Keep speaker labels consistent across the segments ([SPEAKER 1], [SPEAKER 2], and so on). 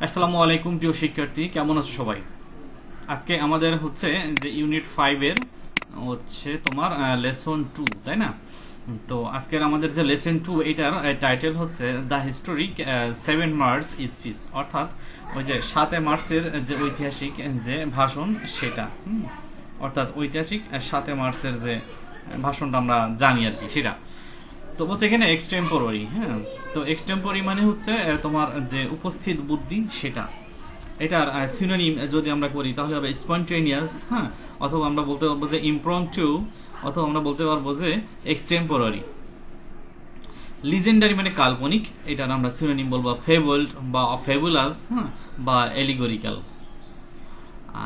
[SPEAKER 1] আসসালামু আলাইকুম প্রিয় শিক্ষার্থী, কেমন আছো সবাই? আজকে আমাদের হচ্ছে যে ইউনিট 5 এর হচ্ছে তোমার লেসন 2, তাই না? তো আজকের আমাদের যে লেসন 2 এটার টাইটেল হচ্ছে দ্য হিস্টোরিক 7 মার্চ স্পিচ, অর্থাৎ ওই যে 7 মার্চের যে ঐতিহাসিক যে ভাষণ সেটা, অর্থাৎ ঐতিহাসিক 7 মার্চের যে ভাষণটা আমরা জানি আর কি সেটা। তো বলছে এখানে এক্সটেম্পোরারি, হ্যাঁ। তো এক্সটেম্পোরারি মানে হচ্ছে তোমার যে উপস্থিত বুদ্ধি সেটা। এটার সিনোনিম যদি আমরা করি তাহলে হবে স্পন্টেনিয়াস, হ্যাঁ, অথবা আমরা বলতে পারবো যে ইমপ্রম্পটু, অথবা আমরা বলতে পারবো যে এক্সটেম্পোরারি। লিজেন্ডারি মানে কাল্পনিক, এটার আমরা সিনোনিম বলবো ফেবল্ড বা ফেবুলাস, হ্যাঁ, বা এলিগোরিক্যাল।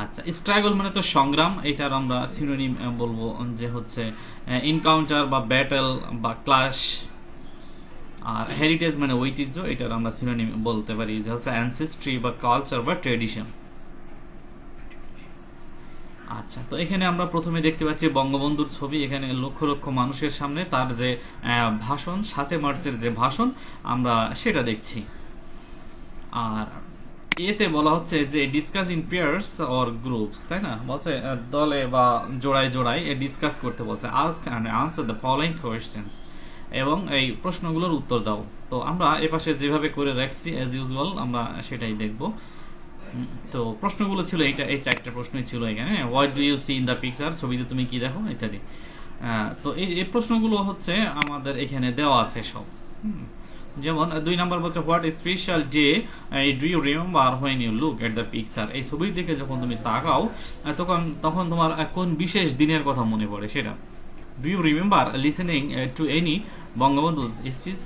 [SPEAKER 1] আচ্ছা, স্ট্রাগল মানে তো সংগ্রাম, এটার আমরা সিনোনিম বলবো যে হচ্ছে এনকাউন্টার বা ব্যাটেল বা ক্লাশ। আর হেরিটেজ মানে ঐতিহ্য, এটার আমরা সিনোনিম বলতে পারি যে হচ্ছে অ্যানসেস্ট্রি বা কালচার বা ট্রেডিশন। আচ্ছা, তো এখানে আমরা প্রথমে দেখতে পাচ্ছি বঙ্গবন্ধুর ছবি। এখানে লক্ষ লক্ষ মানুষের সামনে তার যে ভাষণ, 7 মার্চের যে ভাষণ আমরা সেটা দেখছি। আর এতে বলা হচ্ছে যে discuss in pairs or groups, তাই না? বলছে দলে বা জোড়ায় জোড়ায় ডিসকাস করতে বলছে। Ask and answer the following questions, এবং এই প্রশ্নগুলোর উত্তর দাও। তো আমরা এপাশে যেভাবে করে রাখছি অ্যাজ ইউজুয়াল আমরা সেটাই দেখব। তো প্রশ্নগুলো ছিল এই 4টা প্রশ্নই ছিল এখানে। What do you see in the picture, ছবিতে তুমি কি দেখো, ইত্যাদি। তো এই প্রশ্নগুলো হচ্ছে আমাদের এখানে দেওয়া আছে সব। যেমন 2 নম্বর বলছে what special day do you remember when you look at the picture, এই ছবির দিকে যখন তুমি তাকাও তখন তোমার কোন বিশেষ দিনের কথা মনে পড়ে সেটা। Do you remember listening to any বঙ্গবন্ধুর স্পিচ,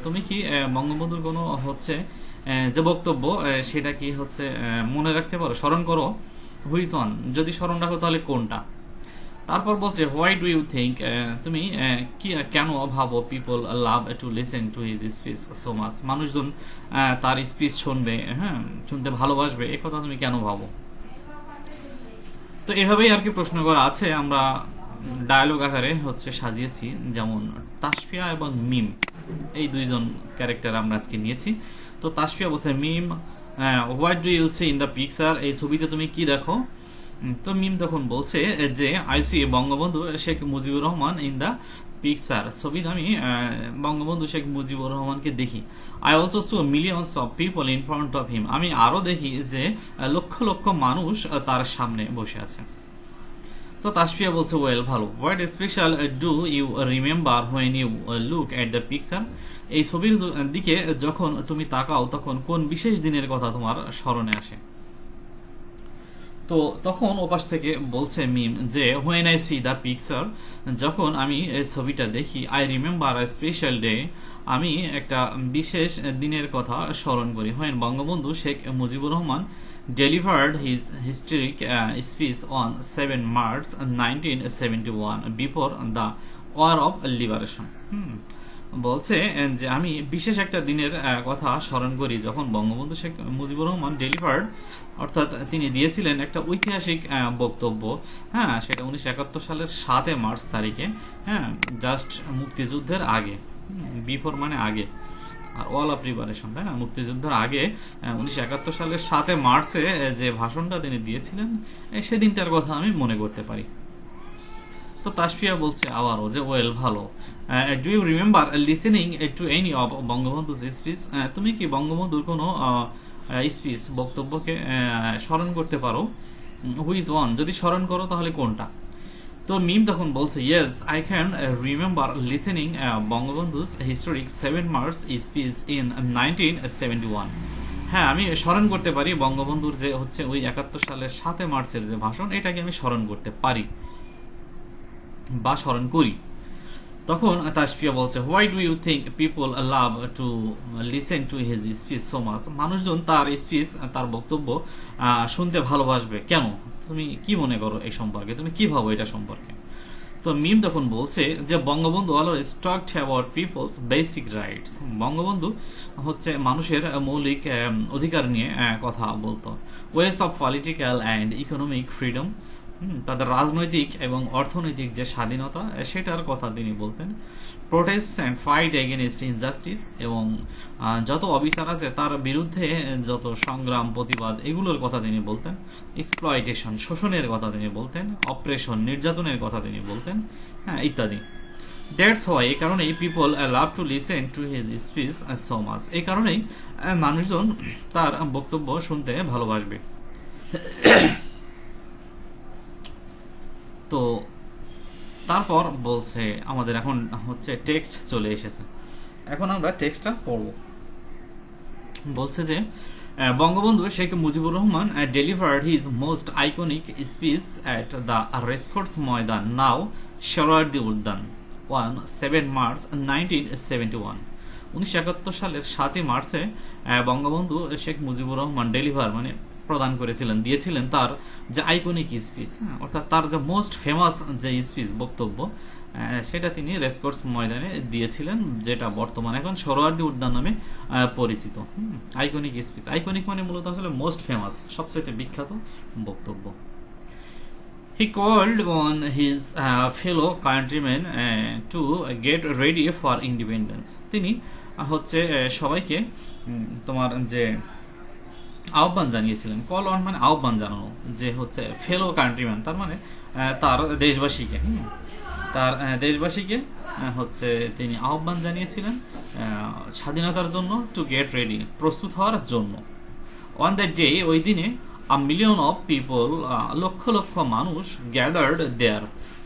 [SPEAKER 1] তুমি কি বঙ্গবন্ধুর কোনো হচ্ছে যে বক্তব্য সেটা কি হচ্ছে মনে রাখতে পারো, স্মরণ করো? হুইচ ওয়ান, যদি স্মরণ রাখো তাহলে কোনটা? তারপর বলছে হোয়াই ডু ইউ থিঙ্ক, তুমি কি কেন ভাবো people love to listen to his speech so much, মানুষজন তার স্পিচ শুনবে, হ্যাঁ, শুনতে ভালোবাসবে, এ কথা তুমি কেন ভাবো? তো এভাবেই আর কি প্রশ্ন করা আছে, আমরা ডায়ালগ আকারে হচ্ছে সাজিয়েছি। যেমন তাসফিয়া এবং মিম, এই দুইজন ক্যারেক্টার আমরা আজকে নিয়েছি। তো তাসফিয়া বলছে Mim what do you see in the picture, এই ছবিতে তুমি কি দেখো? তো মিম তখন বলছে যে I see Bangabandhu Sheikh Mujibur Rahman in the picture, ছবিতে আমি বঙ্গবন্ধু শেখ মুজিবুর রহমানকে দেখি। I also saw millions of people in front of him, আমি আরো দেখি যে লক্ষ লক্ষ মানুষ তার সামনে বসে আছে। তো তাসফিয়া বলছে ওয়েল, ভালো। What special do you remember when you look at the picture, এই ছবির দিকে যখন তুমি তাকাও তখন কোন বিশেষ দিনের কথা তোমার স্মরণে আসে? তো তখন ওপাশ থেকে বলছে মিম যে when I C the picture, যখন আমি এই ছবিটা দেখি, I remember a special day, আমি একটা বিশেষ দিনের কথা স্মরণ করি। When Bangabandhu Sheikh Mujibur Rahman delivered his historic speech on 7 March 1971 before the War of Liberation. বলছে যে আমি বিশেষ একটা দিনের কথা স্মরণ করি যখন বঙ্গবন্ধু শেখ মুজিবুর রহমান ডেলিভার্ড, অর্থাৎ তিনি দিয়েছিলেন একটা ঐতিহাসিক বক্তব্য, হ্যাঁ, সেটা 1971 সালের 7 মার্চ তারিখে, হ্যাঁ, জাস্ট মুক্তিযুদ্ধের আগে। বিফোর মানে আগে, আর ওয়াল অফ লিবারেশন, তাই না, মুক্তিযুদ্ধের আগে 1971 সালের 7 মার্চে যে ভাষণটা তিনি দিয়েছিলেন সেদিনটার কথা আমি মনে করতে পারি। তো তাসফিয়া বলছে আবারও যে ওয়েল, ভালো। Do you remember listening to any of বঙ্গবন্ধুর স্পিচ, তুমি কি বঙ্গবন্ধুর কোনো স্পিচ বক্তব্যকে স্মরণ করতে পারো? হুইচ ওয়ান, যদি স্মরণ করো তাহলে কোনটা? তো মিম তখন বলছে yes I can remember listening Bangabandhu's historic 7 March speech in 1971, হ্যাঁ, আমি স্মরণ করতে পারি বঙ্গবন্ধুর যে হচ্ছে ওই 71 সালের 7 মার্চের যে ভাষণ, এটাকে আমি স্মরণ করতে পারি বা স্মরণ করি। তখন তাসফিয়া বলছে why do you think people love to listen to his speech so much, মানুষজন তার স্পিচ, তার বক্তব্য শুনতে ভালোবাসবে কেন? তুমি কি মনে করো এই সম্পর্কে, তুমি কি ভাবো এটা সম্পর্কে? তো মিম তখন বলছে যে Bangabandhu always talked about people's basic rights, Bangabandhu হচ্ছে মানুষের মৌলিক অধিকার নিয়ে কথা বলতো। Ways of political and economic freedom, তাদের রাজনৈতিক এবং অর্থনৈতিক যে স্বাধীনতা সেটার কথা তিনি বলতেন। Protest and fight against injustice, এবং যত অবিচার আছে তার বিরুদ্ধে যত সংগ্রাম প্রতিবাদ এগুলোর কথা তিনি বলতেন। এক্সপ্লয়টেশন, শোষণের কথা তিনি বলতেন। অপারেশন, নির্যাতনের কথা তিনি বলতেন, হ্যাঁ, ইত্যাদি। দ্যাটস হোয়াই, এই কারণেই people love to listen to his speech so much, এই কারণেই মানুষজন তার বক্তব্য শুনতে ভালোবাসবে। তো তারপর বলছে, আমাদের এখন হচ্ছে টেক্সট চলে এসেছে, এখন আমরা টেক্সটটা পড়ব। বলছে যে Bangabandhu Sheikh Mujibur Rahman delivered his most iconic speech at the racecourse Maidan, now Suhrawardy Udyan, on 7 March 1971। 1971 সালের 7 মার্চে বঙ্গবন্ধু শেখ মুজিবুর রহমান ডেলিভার মানে প্রদান করেছিলেন, দিয়েছিলেন তার যে আইকনিক স্পিচ, অর্থাৎ তার যে মোস্ট ফেমাস যে স্পিচ, বক্তব্য, সেটা তিনি রেসকোর্স ময়দানে দিয়েছিলেন, যেটা বর্তমানে এখন সোহরাওয়ার্দী উদ্যান নামে পরিচিত। আইকনিক স্পিচ, আইকনিক মানে মূলত আসলে মোস্ট ফেমাস, সবচেয়ে বিখ্যাত বক্তব্য। He called on his fellow countrymen to get ready for independence. তিনি হচ্ছে সবাইকে তোমার যে আহ্বান জানিয়েছিলেন, কল অন মানে আহ্বান জানানো, যে হচ্ছে ফেলো কান্ট্রিম্যান তার মানে তার দেশবাসীকে, তার দেশবাসীকে হচ্ছে তিনি আহ্বান জানিয়েছিলেন স্বাধীনতার জন্য, টু গেট রেডি, প্রস্তুত হওয়ার জন্য। অন দ্যাট ডে, ওই দিনে, a million of people, lakh lakh মানুষ, gathered there,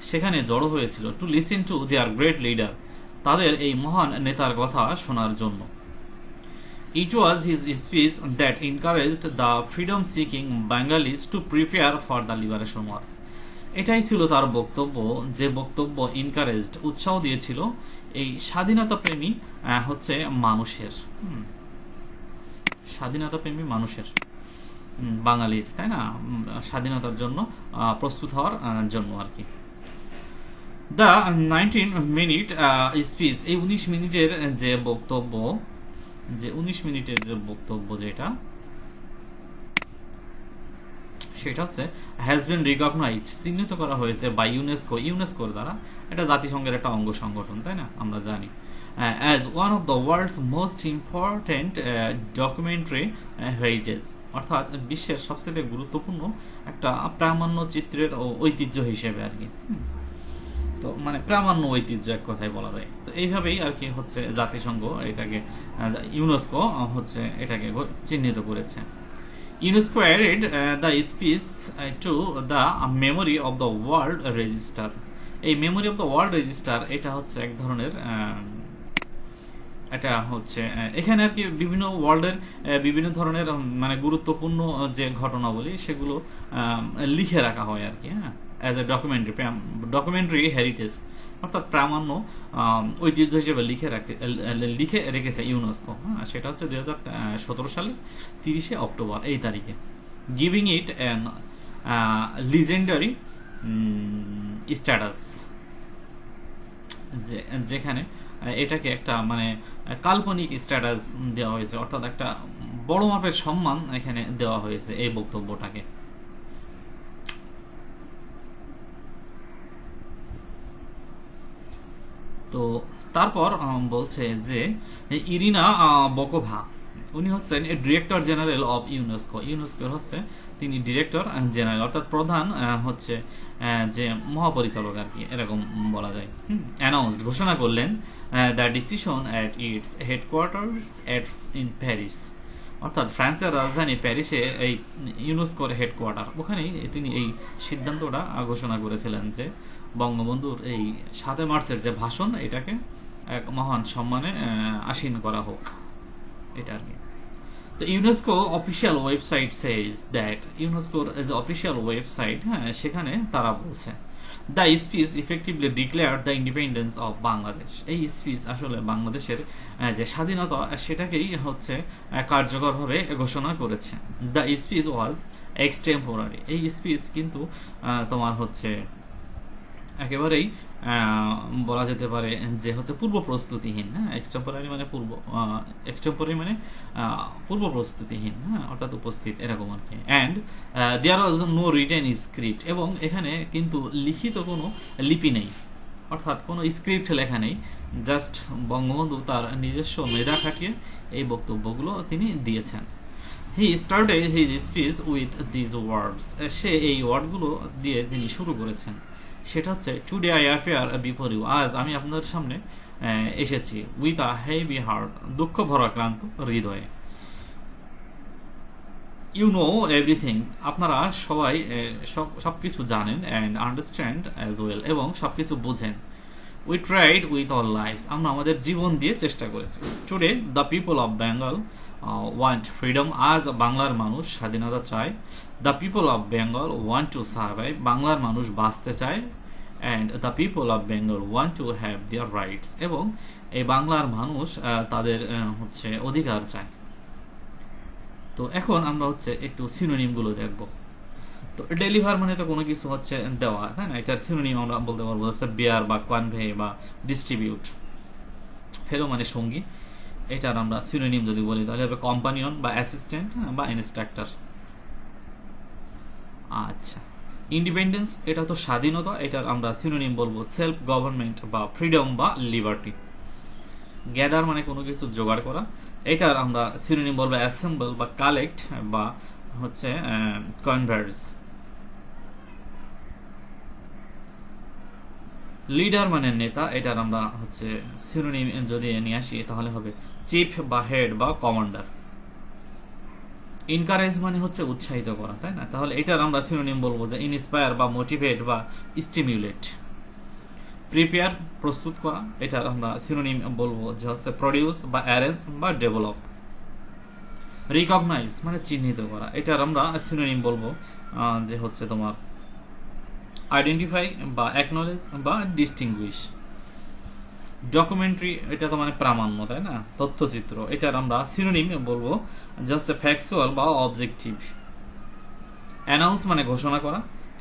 [SPEAKER 1] সেখানে জড়ো হয়েছিল, to listen to their great leader, তাদের এই মহান নেতার কথা শোনার জন্য। It was his speech that encouraged the freedom-seeking Bengalis to prepare for the liberation war. এটাই ছিল তার বক্তব্য, যে বক্তব্য ইনকারেজড, উৎসাহ দিয়েছিল এই স্বাধীনতাপ্রেমী হচ্ছে মানুষের, স্বাধীনতাপ্রেমী মানুষের, বাঙালির, তাই না, স্বাধীনতার জন্য প্রস্তুত হওয়ার জন্য আর কি। দ্য 19-minute স্পিচ, এই 19 মিনিটের যে বক্তব্য, যে 19 মিনিটের যে বক্তব্য যেটা, সেটা হচ্ছে হ্যাজ বিন রিকগনাইজ, চিহ্নিত করা হয়েছে বাই ইউনেস্কো, ইউনেস্কোর দ্বারা, এটা জাতিসংঘের একটা অঙ্গ সংগঠন, তাই না, আমরা জানি, as one of the world's most important documentary heritage, অর্থাৎ বিশ্বের সবচেয়ে গুরুত্বপূর্ণ একটা প্রামাণ্য চিত্রের ঐতিহ্য হিসেবে আর কি। তো মানে প্রামাণ্য ঐতিহ্য এক কথায় বলা যায়। তো এইভাবেই আর কি হচ্ছে জাতিসংঘ এটাকে, ইউনেস্কো হচ্ছে এটাকে চিহ্নিত করেছে। UNESCO added the speech to the memory of the world register. এই memory of the world register, এটা হচ্ছে এক ধরনের, এটা হচ্ছে এখানে আর কি বিভিন্ন ওয়ার্ল্ডের বিভিন্ন ধরনের মানে গুরুত্বপূর্ণ যে ঘটনাবলী সেগুলো লিখে রাখা হয় আর কি, হ্যাঁ, অ্যাজ এ ডকুমেন্টারি হেরিটেজ, অর্থাৎ প্রামাণ্য ঐতিহ্য হিসেবে লিখে রেখেছে ইউনেস্কো, হ্যাঁ, সেটা হচ্ছে 2017 সালের 30 অক্টোবর এই তারিখে। Giving it an legendary status, যেখানে এটাকে একটা মানে কাল্পনিক স্ট্যাটাস দেওয়া হয়েছে, অর্থাৎ একটা বড় মাপের সম্মান এখানে দেওয়া হয়েছে এই বক্তব্যটাকে। তো তারপর বলছে যে ইরিনা বকোভা, উনি হচ্ছেন ডিরেক্টর জেনারেল অফ ইউনেস্কো, ইউনেস্কোর হচ্ছে তিনি ডিরেক্টর জেনারেল, অর্থাৎ প্রধান হচ্ছে যে মহাপরিচালক আর কি, এরকম বলা যায়। অ্যানাউন্সড, ঘোষণা করলেন, the decision at it's headquarters in Paris, অর্থাৎ ফ্রান্সের রাজধানী প্যারিসে এই ইউনেস্কোর হেডকোয়ার্টার, ওখানেই তিনি এই সিদ্ধান্তটা ঘোষণা করেছিলেন যে বঙ্গবন্ধুর এই 7 মার্চের যে ভাষণ, এটাকে এক মহান সম্মানে আসীন করা হোক, এটা আর কি। তো UNESCO official website says that, ইউনেস্কোর যে অফিসিয়াল ওয়েবসাইট, হ্যাঁ, সেখানে তারা বলছে the speech effectively declare the independence of Bangladesh, এই স্পিচ আসলে বাংলাদেশের যে স্বাধীনতা সেটাকেই হচ্ছে কার্যকরভাবে ঘোষণা করেছে। দ্য স্পিচ ওয়াজ এক্সটেম্পোরারি, এই স্পিচ কিন্তু তোমার হচ্ছে একেবারেই বলা যেতে পারে যে হচ্ছে পূর্ব প্রস্তুতিহীন। হ্যাঁ, এক্সটেম্পোরারি মানে এক্সটেম্পোরারি মানে পূর্ব প্রস্তুতিহীন, হ্যাঁ, অর্থাৎ উপস্থিত এরকম আর কি। And there was no written script, এবং এখানে কিন্তু লিখিত কোনো লিপি নেই, অর্থাৎ কোনো স্ক্রিপ্ট লেখা নেই। জাস্ট বঙ্গবন্ধু তার নিজস্ব মেধা খাটিয়ে এই বক্তব্যগুলো তিনি দিয়েছেন। He started his speech with these words, সে এই ওয়ার্ডগুলো দিয়ে তিনি শুরু করেছেন। সেটা হচ্ছে, today I appear before you, আজ আমি আপনাদের সামনে এসেছি, উইথ আ হেভি হার্ট, দুঃখ ভরাক্রান্ত হৃদয়ে। ইউ নো এভরিথিং, আপনারা সবাই সবকিছু জানেন, অ্যান্ড আন্ডারস্ট্যান্ড অ্যাজ ওয়েল, এবং সবকিছু বুঝেন। We tried with all lives, আমরা আমাদের জীবন দিয়ে চেষ্টা করেছি। Today the people of Bengal want freedom, আজ বাংলার মানুষ স্বাধীনতা চায়। The people of Bengal want to survive, বাংলার মানুষ বাঁচতে চায়। And the people of Bengal want to have their rights, এবং এই বাংলার মানুষ তাদের হচ্ছে অধিকার চায়। তো এখন আমরা হচ্ছে একটু সিনোনিম গুলো দেখবো। তো ডেলিভার মানে তো কোনো কিছু হচ্ছে দেওয়া, তাই না? এটার সিনোনিম আমরা বলতে পারবো হচ্ছে বেয়ার বা কনভে বা ডিস্ট্রিবিউট। ফেলো মানে সঙ্গী, এটার আমরা সিনোনিম যদি বলি তাহলে হবে কম্পানিয়ন বা অ্যাসিস্ট্যান্ট বা ইনস্ট্রাক্টর। আচ্ছা, ইন্ডিপেন্ডেন্স, এটা তো স্বাধীনতা, এটার আমরা সিনোনিম বলবো সেলফ গভর্নমেন্ট বা ফ্রিডম বা লিবার্টি। গ্যাদার মানে কোনো কিছু জোগাড় করা, এটার আমরা সিনোনিম বলবো অ্যাসেম্বল বা কালেক্ট বা হচ্ছে কনভার্স। লিডার মানে নেতা, এটার আমরা হচ্ছে সিনোনিম যদি নিয়ে আসি তাহলে হবে চিফ বা হেড বা কমান্ডার। ইনকারেজ মানে হচ্ছে উৎসাহিত করা, তাই না? তাহলে এটার আমরা সিনোনিম বলবো যে ইন্সপায়ার বা মোটিভেট বা স্টিমুলেট। প্রিপেয়ার প্রস্তুত করা, এটার আমরা সিনোনিম বলবো যে হচ্ছে প্রডিউস বা অ্যারেঞ্জ বা ডেভেলপ। রিকগনাইজ মানে চিহ্নিত করা, এটার আমরা সিনোনিম বলবো যে হচ্ছে তোমার আইডেন্টিফাই বা অ্যাকনলেজ বা ডিস্টিংগুইশ। ডকুমেন্টারি, এটা তো মানে প্রামাণ্য, তাই না? তথ্যচিত্র, এটার আমরা সিনোনিম বলবো যে হচ্ছে ফ্যাকচুয়াল বা অবজেক্টিভ। অ্যানাউন্স মানে ঘোষণা করা,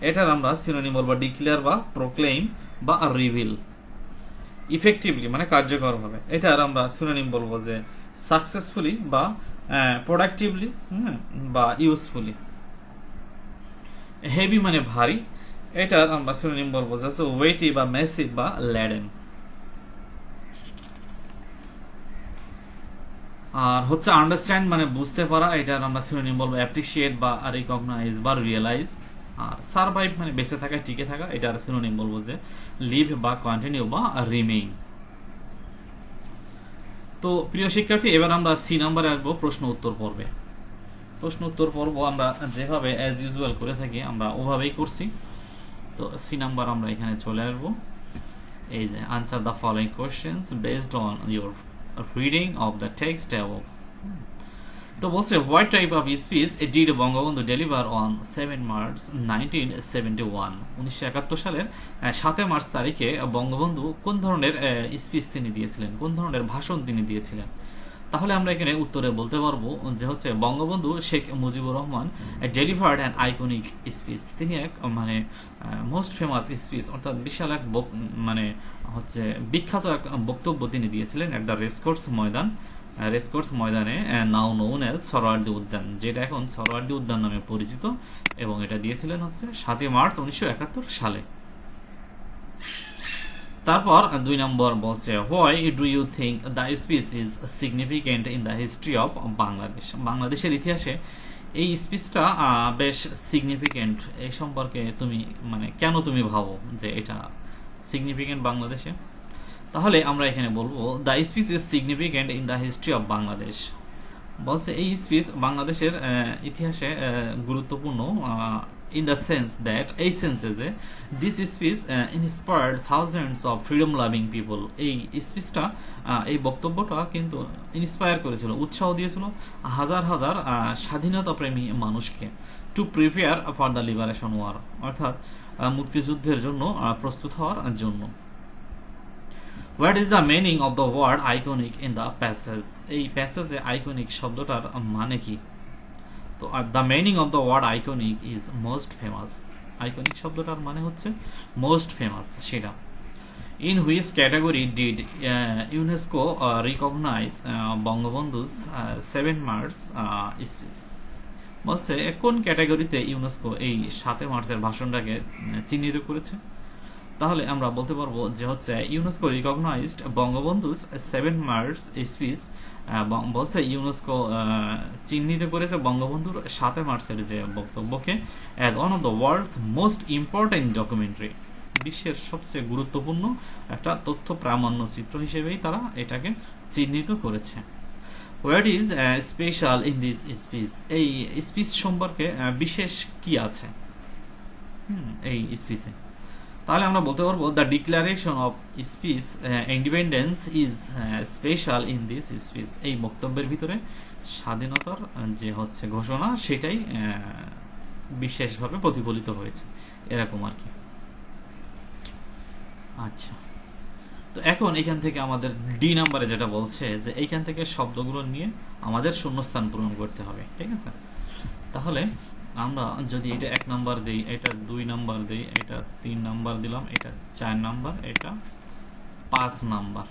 [SPEAKER 1] এটার আমরা সিনোনিম বলবো ডিক্লেয়ার বা প্রোক্লেইম বা রিভিল। ইফেক্টিভলি মানে কার্যকরভাবে, এটার আমরা সিনোনিম বলবো যে সাকসেসফুলি বা প্রোডাক্টিভলি বা ইউজফুলি। হেভি মানে ভারী, এটার আমরা সিনোনিম বলবো যে ওয়েটি বা ম্যাসিভ বা ল্যাডেন। আর হচ্ছে আন্ডারস্ট্যান্ড মানে বুঝতে পারা, এটার আমরা সিনোনিম বলবো অ্যাপ্রিশিয়েট বা রিকগনাইজ বা রিয়েলাইজ। আর সারভাইভ মানে বেঁচে থাকা, টিকে থাকা, এটার সিনোনিম বলবো যে লিভ বা কন্টিনিউ বা রিমেইন। তো প্রিয় শিক্ষার্থী, এবার আমরা সি নাম্বারে আসবো, প্রশ্ন উত্তর পর্বে। প্রশ্ন উত্তর পর্ব আমরা যেভাবে অ্যাজ ইউজুয়াল করে থাকি আমরা ওভাবেই করছি। তো সি নাম্বার আমরা এখানে চলে আসবো। এই যে answer the following questions based on your reading of the text above. তো বলছে, what type of speech did Bangabandhu deliver on 7 March 1971? 1971 সালের 7 মার্চ তারিখে বঙ্গবন্ধু কোন ধরনের স্পিচ তিনি দিয়েছিলেন, কোন ধরনের ভাষণ তিনি দিয়েছিলেন? তাহলে আমরা এখানে উত্তরে বলতে পারবো যে হচ্ছে Bangabandhu Sheikh Mujibur Rahman delivered an iconic speech. তিনি এক মানে মোস্ট ফেমাস স্পিচ, অর্থাৎ বিশাল এক মানে হচ্ছে বিখ্যাত এক বক্তব্য তিনি দিয়েছিলেন এট দ্য রেসকোর্স ময়দানে, নাও নোন অ্যাজ সরোয়ার্দী উদ্যান, যেটা এখন সরোয়ার্দী উদ্যান নামে পরিচিত, এবং এটা দিয়েছিলেন হচ্ছে 7 মার্চ 1971 সালে। তারপর 2 নম্বর বলছে, why do you think the speech is significant in the history of Bangladesh? বাংলাদেশের ইতিহাসে এই স্পিচটা বেশ সিগনিফিকেন্ট, এই সম্পর্কে তুমি মানে কেন তুমি ভাবো যে এটা সিগনিফিকেন্ট বাংলাদেশে? তাহলে আমরা এখানে বলবো the speech is significant in the history of Bangladesh. বলছে এই স্পিচ বাংলাদেশের ইতিহাসে গুরুত্বপূর্ণ in the sense that এই সেন্সে যে this speech inspired thousands of freedom loving people, এই স্পিচটা এই বক্তব্যটা কিন্তু ইন্সপায়ার করেছিল, উৎসাহ দিয়েছিল হাজার হাজার স্বাধীনতা প্রেমী মানুষকে, to prepare for the liberation war, অর্থাৎ মুক্তিযুদ্ধের জন্য প্রস্তুত হওয়ার জন্য। What is the meaning of the word iconic in the passage? এই প্যাসেজে আইকনিক শব্দটার মানে কি? তো the meaning of the word iconic is most famous, iconic শব্দটার মানে হচ্ছে মোস্ট ফেমাস, সেটা। In which category did UNESCO recognise Bangabandhu's 7 March speech? বলছে কোন ক্যাটাগরিতে ইউনেস্কো এই 7 মার্চের ভাষণটাকে চিহ্নিত করেছে? তাহলে আমরা বলতে পারবো যে হচ্ছে UNESCO recognised Bangabandhu's 7 March speech. বলছে ইউনেস্কো চিহ্নিত করেছে বঙ্গবন্ধুর 7 মার্চের যে বক্তব্যকে as one of the world's most important documentary, বিশ্বের সবচেয়ে গুরুত্বপূর্ণ একটা তথ্য প্রামাণ্য চিত্র হিসেবেই তারা এটাকে চিহ্নিত করেছে। What is special in this speech? এই স্পিচ সম্পর্কে বিশেষ কি আছে এই স্পিচে? তাহলে আমরা বলতে পারবো the declaration of speech independence is special in this speech. এই বক্তব্যের ভিতরে স্বাধীনতার যে হচ্ছে ঘোষণা সেটাই বিশেষভাবে প্রতিফলিত হয়েছে, এরকম আর কি। আচ্ছা, তো এখন এখান থেকে আমাদের ডি নাম্বারে যেটা বলছে যে এইখান থেকে শব্দগুলো নিয়ে আমাদের শূন্যস্থান পূরণ করতে হবে, ঠিক আছে? তাহলে আমরা যদি এটা 1 নাম্বার দিই, এটা 2 নাম্বার দিই, এটা 3 নাম্বার দিলাম, এটা 4 নাম্বার, এটা 5 নাম্বার।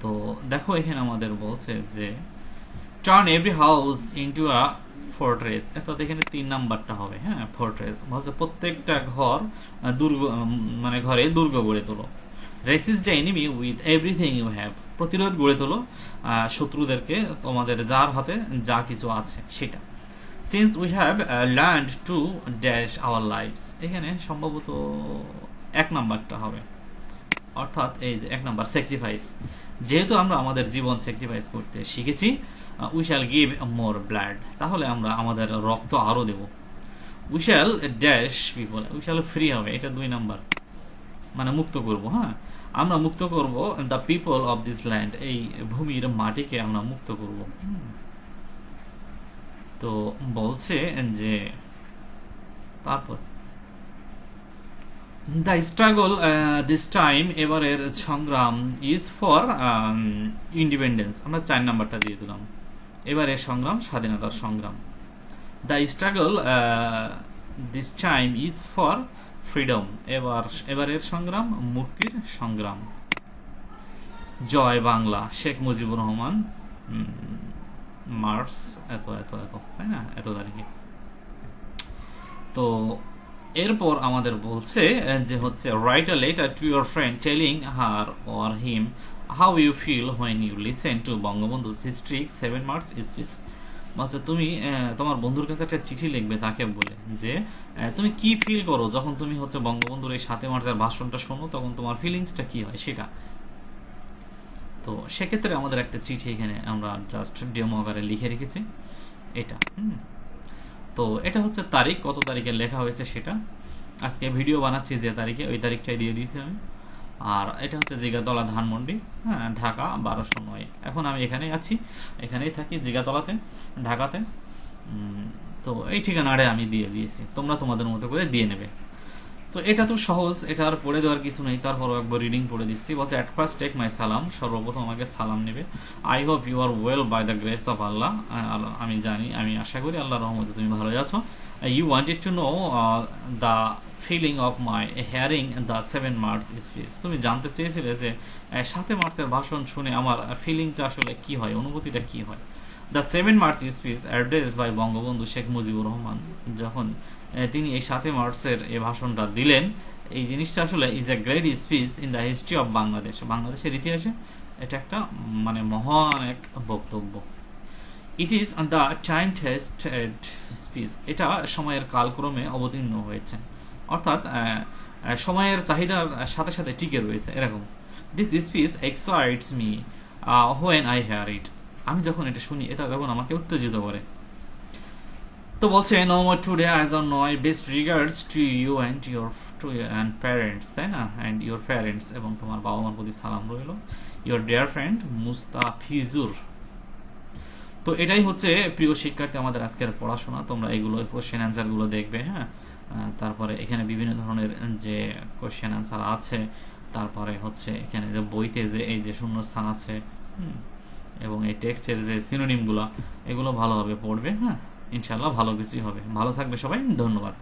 [SPEAKER 1] তো দেখো এখানে আমাদের বলছে যে turn every house into a fortress. অর্থাৎ এখানে 3 নাম্বারটা হবে, হ্যাঁ, ফোর্ট্রেস বলছে প্রত্যেকটা ঘর দুর্গ, মানে ঘরে দুর্গ গড়ে তোলো। Resist the enemy with everything you have. প্রতিরোধ গড়ে তোলো শত্রুদেরকে তোমাদের যার হাতে যা কিছু আছে সেটা। Since we have learned to dash our lives, এখানে সম্ভবত 1 নাম্বারটা হবে, অর্থাৎ এই যে 1 নাম্বার স্যাক্রিফাইস। যেহেতু আমরা আমাদের জীবন স্যাক্রিফাইস করতে শিখেছি, we shall give more blood, তাহলে আমরা আমাদের রক্ত আরো দেব। We shall dash people, we shall free হবে, এটা 2 নাম্বার, মানে মুক্ত করব। হ্যাঁ, আমরা মুক্ত করব the people of this land, এই ভূমির মাটিকে আমরা মুক্ত করব। তো বলছে যে তারপর দ্য স্ট্রাগল দিস টাইম, এবারের সংগ্রাম, ইজ ফর ইন্ডিপেন্ডেন্স, আমরা 4 নাম্বারটা দিয়ে দিলাম। এবারের সংগ্রাম স্বাধীনতার সংগ্রাম। The struggle this time is for freedom, এবারের সংগ্রাম মুক্তির সংগ্রাম। জয় বাংলা, শেখ মুজিবুর রহমান, মার্চ এত এত এত, তাই না, এত তারিখে। তো এরপর আমাদের বলছে যে হচ্ছে write a letter to your friend telling her or him how you feel when you listen to Bangabandhu's historic 7 March speech. বলছে তুমি তোমার বন্ধুর কাছে একটা চিঠি লিখবে, তাকে বলে যে তুমি কি ফিল করো যখন তুমি হচ্ছে বঙ্গবন্ধুর এই 7 মার্চের ভাষণটা শোনো, তখন তোমার ফিলিংসটা কি হয় সেটা। তো সেক্ষেত্রে আমাদের একটা চিঠি এখানে আমরা জাস্ট ডেমো আকারে লিখে রেখেছি এটা। তো এটা হচ্ছে তারিখ, কত তারিখে লেখা হয়েছে সেটা। আজকে ভিডিও বানাচ্ছি যে তারিখে, ওই তারিখটাই দিয়ে দিয়েছি আমি। আর এটা হচ্ছে জিগাতলা ধানমন্ডি, হ্যাঁ, ঢাকা 1209। এখন আমি এখানেই আছি, এখানেই থাকি জিগাতলাতে, ঢাকাতে। তো এই ঠিকানাটা আমি দিয়ে দিয়েছি, তোমরা তোমাদের মতো করে দিয়ে নেবে। তো এটা তো সহজ, এটা আর পড়ে দেওয়ার কিছু নেই, তারপরও একবার রিডিং পড়ে দিচ্ছি। বলছে অ্যাট ফার্স্ট টেক মাই সালাম, সর্বপ্রথম আমাকে সালাম নেবে। I hope you are well by the grace of Allah, আমি জানি, আমি আশা করি আল্লাহর রহমতে তুমি ভালোই আছো। You wanted to know the feeling of my hearing the 7 March speech, তুমি জানতে চেয়েছিলে যে 7 মার্চের ভাষণ শুনে আমার ফিলিংটা আসলে কি হয়, অনুভূতিটা কি হয়। The 7 March speech addressed by Bangabandhu Sheikh Mujibur Rahman, যখন তিনি এই 7 মার্চের এই ভাষণটা দিলেন, এই জিনিসটা আসলে is a great speech in the history of Bangladesh, বাংলাদেশের ইতিহাসে এটা একটা মানে মহান এক বক্তব্য। It is the time tested speech, এটা সময়ের কালক্রমে অবতীর্ণ হয়েছে, অর্থাৎ সময়ের চাহিদার সাথে সাথে টিকে রয়েছে, এরকম। This speech excites me when I hear it, আমি যখন এটা শুনি এটা তখন আমাকে উত্তেজিত করে। তো বলছে no more today as on নয়, best regards to you and your parents, তাই না, অ্যান্ড ইউর প্যারেন্টস, এবং তোমার বাবা মার প্রতি সালাম রইল। Your dear friend Mustafizur. তো এটাই হচ্ছে প্রিয় শিক্ষার্থী আমাদের আজকের পড়াশোনা। তোমরা এগুলো কোশ্চেন অ্যান্সার গুলো দেখবে, হ্যাঁ। তারপরে এখানে বিভিন্ন ধরনের যে কোশ্চেন অ্যান্সার আছে, তারপরে হচ্ছে এখানে যে বইতে যে এই যে শূন্যস্থান আছে, এবং এই টেক্সটের যে সিনোনিমগুলো, এগুলো ভালোভাবে পড়বে, হ্যাঁ। ইনশাল্লাহ ভালো কিছুই হবে। ভালো থাকবে সবাই, ধন্যবাদ।